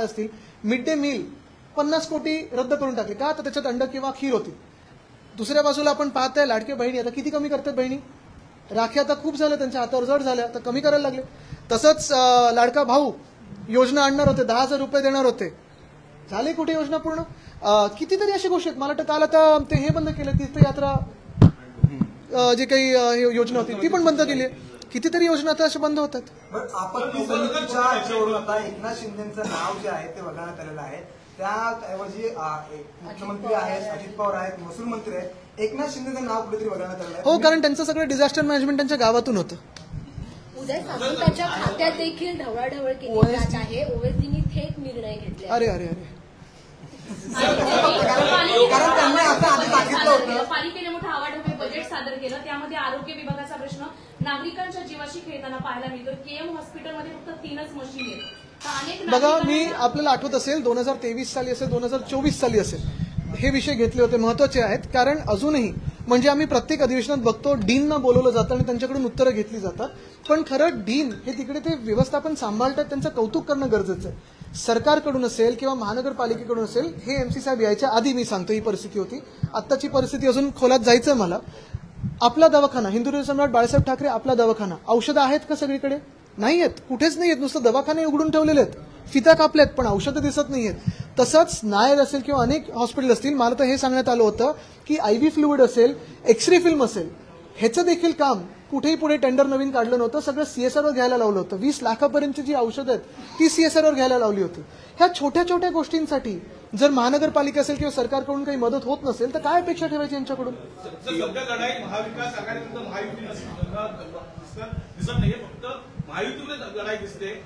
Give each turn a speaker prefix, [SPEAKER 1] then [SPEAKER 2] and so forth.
[SPEAKER 1] असतील. Mid day meal 50 कोटी रद्द करून टाकले का? तर त्याच्यात अंड किंवा खीर होती. दुसऱ्या बाजूला आपण पाहताय लाडके बहिणी आता किती कमी करतात बहिणी. राखी आता खूप झाल्या, त्यांच्या हातावर जड झाल्या, तर कमी करायला लागले. तसंच लाडका भाऊ योजना आणणार होते, 10,000 रुपये देणार होते, झाले कुठे योजना पूर्ण? कितीतरी अशी गोष्टी आहेत. मला वाटतं काल आता ते हे बंद केलं, तीर्थयात्रा जे काही योजना होती ती पण बंद केली. कितीतरी योजना आता अशा बंद होतात.
[SPEAKER 2] आपत्ती समितीच्या याच्यावरून आता एकनाथ शिंदेचं नाव जे आहे ते वगळण्यात आलेलं आहे. त्याऐवजी मुख्यमंत्री आहेत, अजित पवार आहेत, महसूल मंत्री आहेत, एकनाथ शिंदेचं नाव कुठेतरी वगळण्यात आलं आहे.
[SPEAKER 1] हो, कारण त्यांचं सगळं डिझास्टर मॅनेजमेंट त्यांच्या गावातून होतं.
[SPEAKER 3] उदय सामंतांच्या खात्यात देखील ढवळाढवळ केली जात आहे. ओवेसींनी थेट निर्णय घेतले.
[SPEAKER 1] अरे अरे अरे
[SPEAKER 2] कारण त्यांनी असं आधी सांगितलं होतं.
[SPEAKER 4] पालिकेने मोठं आवाढव्य बजेट सादर केलं, त्यामध्ये आरोग्य विभागाचा प्रश्न नागरिकांच्या जीवाशी खेळताना पाहायला मिळतो. केएम हॉस्पिटलमध्ये फक्त 3च मशीन आहेत.
[SPEAKER 1] बघा, मी आपल्याला आठवत असेल 2023 साली असेल, 2024 साली असेल, हे विषय घेतले होते, महत्वाचे आहेत. कारण अजूनही म्हणजे आम्ही प्रत्येक अधिवेशनात बघतो डीनना बोलवलं जातं आणि त्यांच्याकडून उत्तरं घेतली जातात. पण खरं डीन हे तिकडे ते व्यवस्थापन सांभाळतात, त्यांचं कौतुक करणं गरजेचं आहे. सरकारकडून असेल किंवा महानगरपालिकेकडून असेल, हे MC साहेब यायच्या आधी मी सांगतो ही परिस्थिती होती. आत्ताची परिस्थिती अजून खोलात जायचंय मला. आपला दवाखाना, हिंदुत्व सम्राट बाळासाहेब ठाकरे आपला दवाखाना, औषधं आहेत का सगळीकडे? नाही आहेत, कुठेच नाही आहेत. नुसतं दवाखाने उघडून ठेवलेले आहेत, फिता कापल्यात, पण औषधं दिसत नाहीयेत. तसंच नायर असेल किंवा अनेक हॉस्पिटल असतील, मला तर हे सांगण्यात आलं होतं की IV फ्लुइड असेल, एक्सरे फिल्म असेल, ह्याचं देखील काम कुठेही पुढे टेंडर नवीन काढलं नव्हतं. सगळं CSRवर घ्यायला लावलं होतं. 20 लाखापर्यंतची जी औषधं आहेत ती CSRवर घ्यायला लावली होती. ह्या छोट्या छोट्या गोष्टींसाठी जर महानगरपालिका असेल किंवा सरकारकडून काही मदत होत नसेल तर काय अपेक्षा ठेवायची यांच्याकडून?
[SPEAKER 5] सध्या लढाई महाविकास आघाडी महायुती दिसत नाहीये, फक्त महायुतीमध्ये लढाई दिसते.